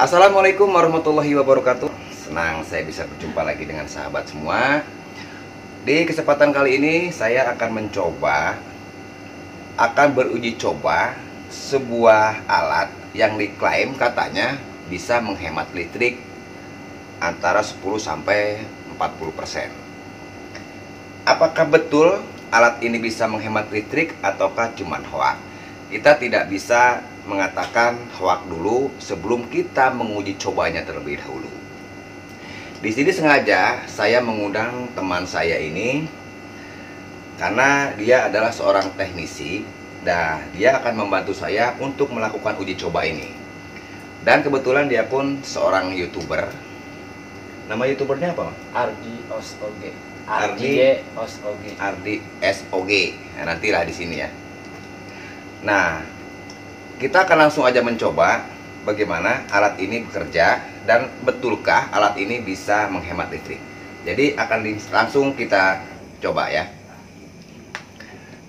Assalamualaikum warahmatullahi wabarakatuh. Senang saya bisa berjumpa lagi dengan sahabat semua. Di kesempatan kali ini saya akan beruji coba sebuah alat yang diklaim katanya bisa menghemat listrik antara 10 sampai 40%. Apakah betul alat ini bisa menghemat listrik ataukah cuman hoak? Kita tidak bisa mengatakan hoak dulu sebelum kita menguji cobanya terlebih dahulu. Di sini sengaja saya mengundang teman saya ini karena dia adalah seorang teknisi dan dia akan membantu saya untuk melakukan uji coba ini. Dan kebetulan dia pun seorang YouTuber. Nama YouTubernya apa? Ardi SOG. Ardi SOG. Nah, nantilah di sini ya. Nah, kita akan langsung aja mencoba bagaimana alat ini bekerja dan betulkah alat ini bisa menghemat listrik. Jadi langsung kita coba ya.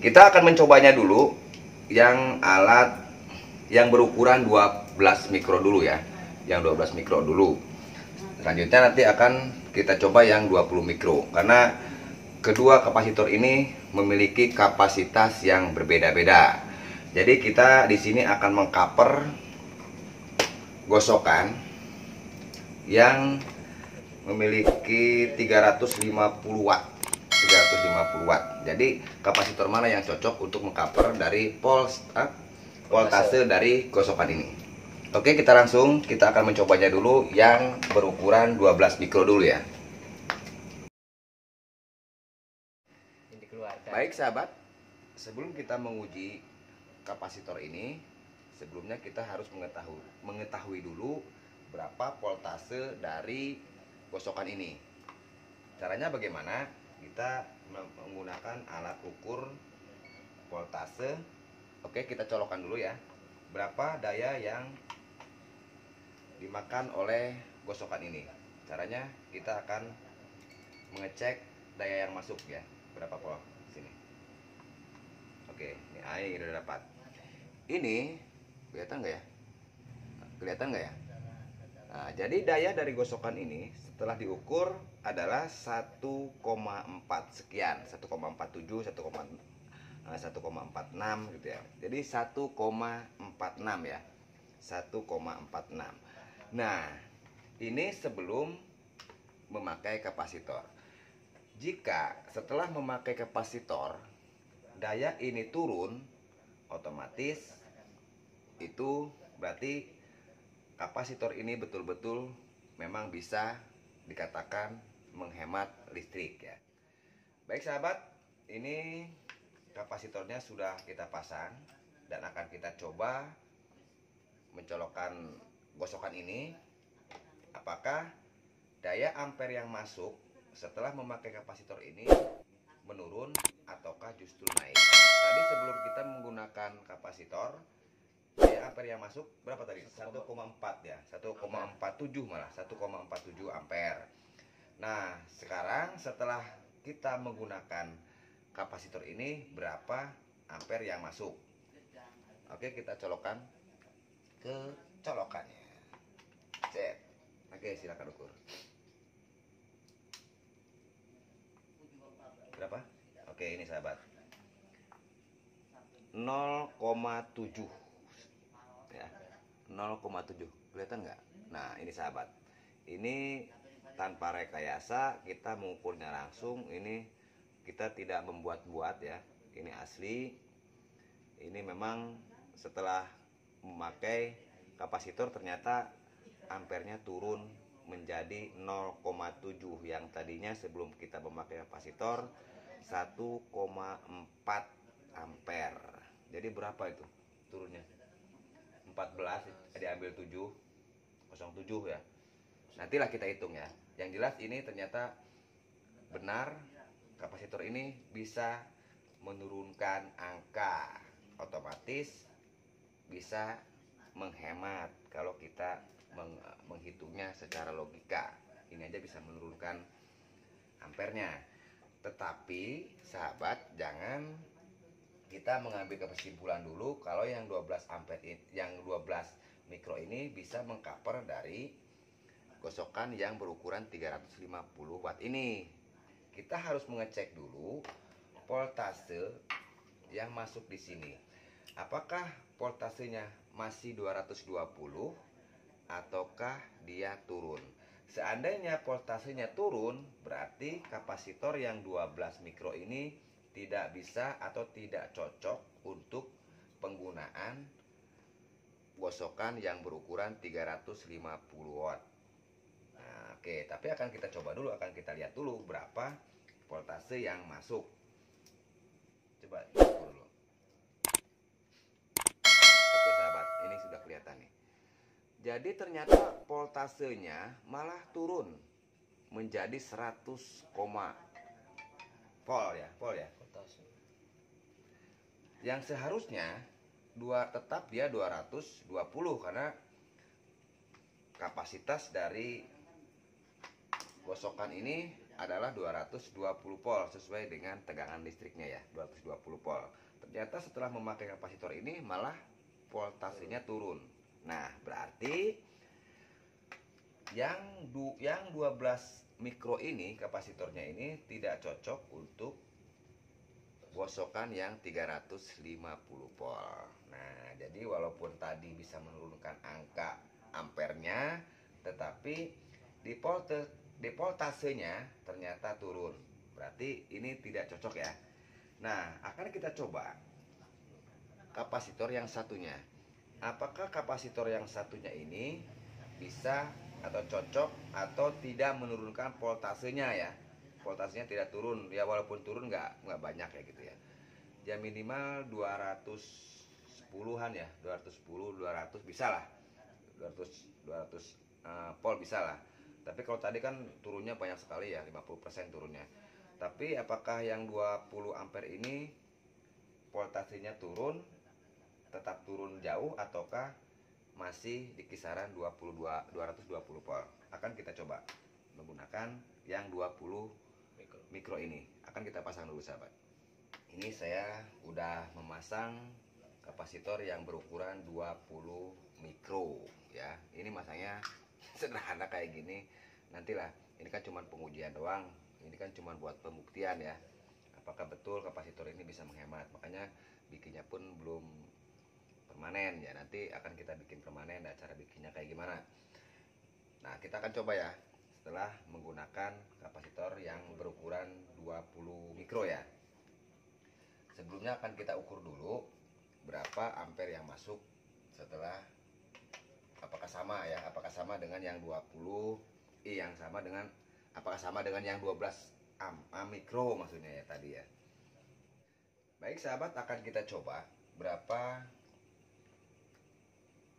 Kita akan mencobanya dulu yang alat yang berukuran 12 mikro dulu ya. Yang 12 mikro dulu. Selanjutnya nanti akan kita coba yang 20 mikro karena kedua kapasitor ini memiliki kapasitas yang berbeda-beda. Jadi kita di sini akan mengcover gosokan yang memiliki 350 watt. 350 watt. Jadi kapasitor mana yang cocok untuk mengcover dari voltase dari gosokan ini. Oke, kita akan mencobanya dulu yang berukuran 12 mikro dulu ya. Baik sahabat, sebelum kita menguji kapasitor ini, sebelumnya kita harus mengetahui dulu berapa voltase dari gosokan ini. Caranya bagaimana? Kita menggunakan alat ukur voltase. Oke, kita colokkan dulu ya. Berapa daya yang dimakan oleh gosokan ini. Caranya kita akan mengecek daya yang masuk ya. Berapa volt sini. Oke, ini air udah dapat. Ini kelihatan nggak ya? Kelihatan nggak ya? Nah, jadi daya dari gosokan ini setelah diukur adalah 1,4 sekian, 1,47, 1,46 gitu ya. Jadi 1,46 ya. 1,46. Nah, ini sebelum memakai kapasitor. Jika setelah memakai kapasitor daya ini turun, otomatis itu berarti kapasitor ini betul-betul memang bisa dikatakan menghemat listrik ya. Baik sahabat, ini kapasitornya sudah kita pasang dan akan kita coba mencolokkan gosokan ini. Apakah daya ampere yang masuk setelah memakai kapasitor ini menurun ataukah justru naik? Tadi sebelum kita menggunakan kapasitor, daya ampere yang masuk berapa tadi? 1,4 ya, 1,47 malah, 1,47 ampere. Nah, sekarang setelah kita menggunakan kapasitor ini, berapa ampere yang masuk? Oke, kita colokkan ke colokannya. Set. Oke, silakan ukur. Berapa? Oke, ini sahabat. 0,7 ya. 0,7. Kelihatan nggak? Nah, ini sahabat. Ini tanpa rekayasa, kita mengukurnya langsung. Ini kita tidak membuat-buat ya. Ini asli. Ini memang setelah memakai kapasitor ternyata ampernya turun menjadi 0,7 yang tadinya sebelum kita memakai kapasitor 1,4 ampere. Jadi berapa itu turunnya? 14 diambil 7,07 ya. Nantilah kita hitung ya. Yang jelas ini ternyata benar kapasitor ini bisa menurunkan angka, otomatis bisa menghemat kalau kita menghitungnya secara logika. Ini aja bisa menurunkan ampernya. Tetapi sahabat, jangan kita mengambil kesimpulan dulu kalau yang 12 ampere, yang 12 mikro ini bisa mengcover dari gosokan yang berukuran 350 watt ini. Kita harus mengecek dulu voltase yang masuk di sini. Apakah voltasenya masih 220 ataukah dia turun? Seandainya voltasenya turun, berarti kapasitor yang 12 mikro ini tidak bisa atau tidak cocok untuk penggunaan gosokan yang berukuran 350 watt. Nah, oke, tapi akan kita coba dulu, akan kita lihat dulu berapa voltase yang masuk. Coba ukur dulu. Oke sahabat, ini sudah kelihatan nih. Jadi ternyata voltasenya malah turun menjadi 100, volt ya. Yang seharusnya tetap dia 220 karena kapasitas dari gosokan ini adalah 220 volt sesuai dengan tegangan listriknya ya, 220 volt. Ternyata setelah memakai kapasitor ini malah voltasenya turun. Nah, berarti yang 12 mikro ini, kapasitornya ini tidak cocok untuk gosokan yang 350 volt. Nah, jadi walaupun tadi bisa menurunkan angka ampernya, tetapi di voltasenya ternyata turun. Berarti ini tidak cocok ya. Nah, akan kita coba kapasitor yang satunya. Apakah kapasitor yang satunya ini bisa atau cocok atau tidak menurunkan voltasenya ya? Voltasenya tidak turun ya, walaupun turun nggak banyak ya gitu ya. Ya minimal 210-an ya, 210 200 bisa lah. 200 volt bisa lah. Tapi kalau tadi kan turunnya banyak sekali ya, 50% turunnya. Tapi apakah yang 20 ampere ini voltasenya turun, tetap turun jauh ataukah masih di kisaran 220 volt? Akan kita coba menggunakan yang 20 mikro ini. Akan kita pasang dulu sahabat. Ini saya udah memasang kapasitor yang berukuran 20 mikro ya. Ini masangnya sederhana kayak gini. Nantilah, ini kan cuma pengujian doang. Ini kan cuma buat pembuktian ya. Apakah betul kapasitor ini bisa menghemat. Makanya bikinnya pun belum permanen ya. Nanti akan kita bikin permanen, dan cara bikinnya kayak gimana. Nah, kita akan coba ya setelah menggunakan kapasitor yang berukuran 20 mikro ya. Sebelumnya akan kita ukur dulu berapa ampere yang masuk setelah, apakah sama ya, apakah sama dengan yang 20 apakah sama dengan yang 12 mikro maksudnya ya tadi ya. Baik sahabat, akan kita coba berapa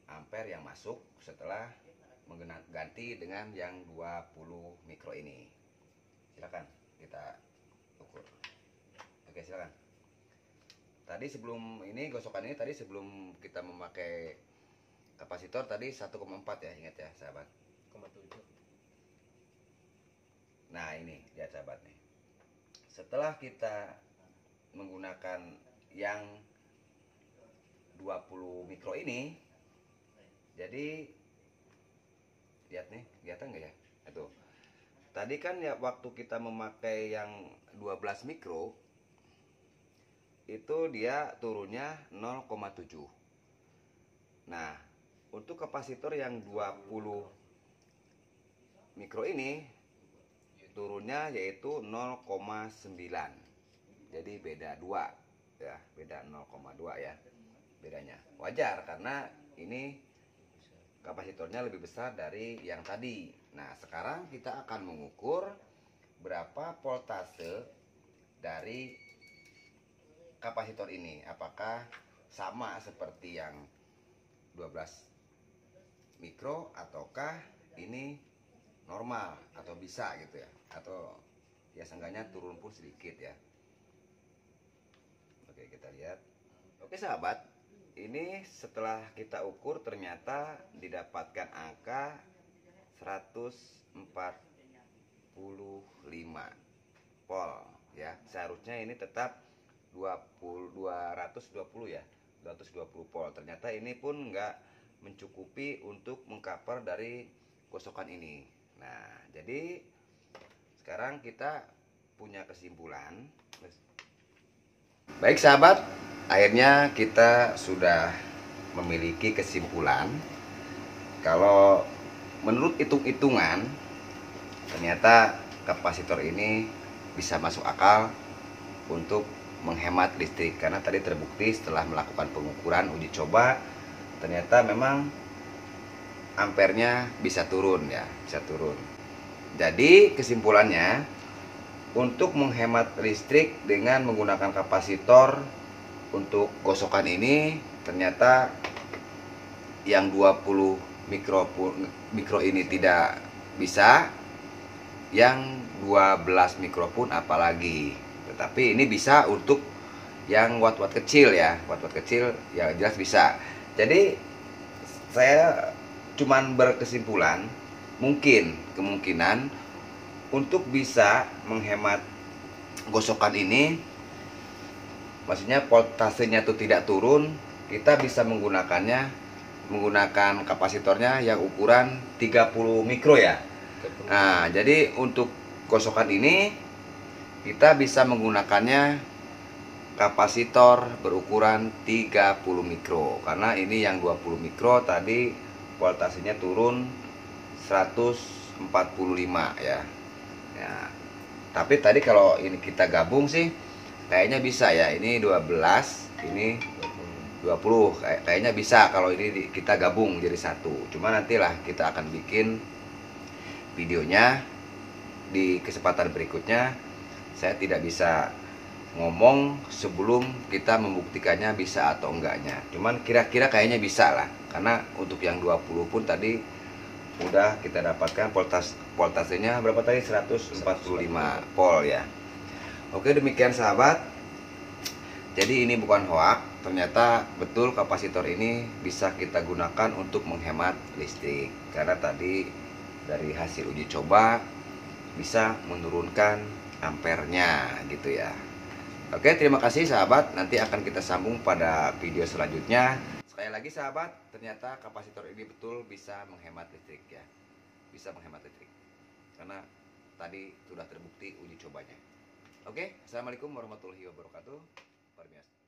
ampere yang masuk setelah mengganti dengan yang 20 mikro ini. Silakan kita ukur. Oke, silakan. Tadi sebelum ini gosokan ini, tadi sebelum kita memakai kapasitor tadi 1,4 ya, ingat ya sahabat. 1,7. Nah ini lihat sahabat nih. Setelah kita menggunakan yang 20 mikro ini, jadi lihat nih, kelihatan nggak ya? Itu. Tadi kan ya waktu kita memakai yang 12 mikro itu dia turunnya 0,7. Nah, untuk kapasitor yang 20 mikro ini turunnya yaitu 0,9. Jadi beda 2 ya, beda 0,2 ya bedanya. Wajar karena ini kapasitornya lebih besar dari yang tadi. Nah, sekarang kita akan mengukur berapa voltase dari kapasitor ini. Apakah sama seperti yang 12 mikro ataukah ini normal atau bisa gitu ya, atau ya seenggaknya turun pun sedikit ya. Oke, kita lihat. Oke sahabat, ini setelah kita ukur ternyata didapatkan angka 145 volt ya. Seharusnya ini tetap 220 ya, 220 volt. Ternyata ini pun nggak mencukupi untuk mengcover dari gosokan ini. Nah, jadi sekarang kita punya kesimpulan. Baik sahabat, akhirnya kita sudah memiliki kesimpulan kalau menurut hitung-hitungan ternyata kapasitor ini bisa masuk akal untuk menghemat listrik, karena tadi terbukti setelah melakukan pengukuran uji coba ternyata memang ampernya bisa turun ya, bisa turun. Jadi kesimpulannya, untuk menghemat listrik dengan menggunakan kapasitor untuk gosokan ini ternyata yang 20 mikro ini tidak bisa, yang 12 mikro pun apalagi. Tetapi ini bisa untuk yang watt-watt kecil ya, watt-watt kecil ya jelas bisa. Jadi saya cuman berkesimpulan mungkin kemungkinan untuk bisa menghemat gosokan ini, maksudnya voltasenya itu tidak turun, kita bisa menggunakan kapasitornya yang ukuran 30 mikro ya. Nah, jadi untuk gosokan ini kita bisa menggunakannya kapasitor berukuran 30 mikro, karena ini yang 20 mikro tadi voltasenya turun 145 ya. Ya. Tapi tadi kalau ini kita gabung sih kayaknya bisa ya. Ini 12, ini 20. Kayaknya bisa kalau ini kita gabung jadi satu. Cuma nantilah kita akan bikin videonya di kesempatan berikutnya. Saya tidak bisa ngomong sebelum kita membuktikannya bisa atau enggaknya. Cuman kira-kira kayaknya bisa lah. Karena untuk yang 20 pun tadi udah kita dapatkan voltasenya berapa tadi? 145 volt ya. Oke, demikian sahabat. Jadi ini bukan hoax, ternyata betul kapasitor ini bisa kita gunakan untuk menghemat listrik. Karena tadi dari hasil uji coba bisa menurunkan ampernya gitu ya. Oke, terima kasih sahabat. Nanti akan kita sambung pada video selanjutnya. Sekali lagi sahabat, ternyata kapasitor ini betul bisa menghemat listrik ya. Bisa menghemat listrik. Karena tadi sudah terbukti uji cobanya. Oke, assalamualaikum warahmatullahi wabarakatuh. Luar biasa.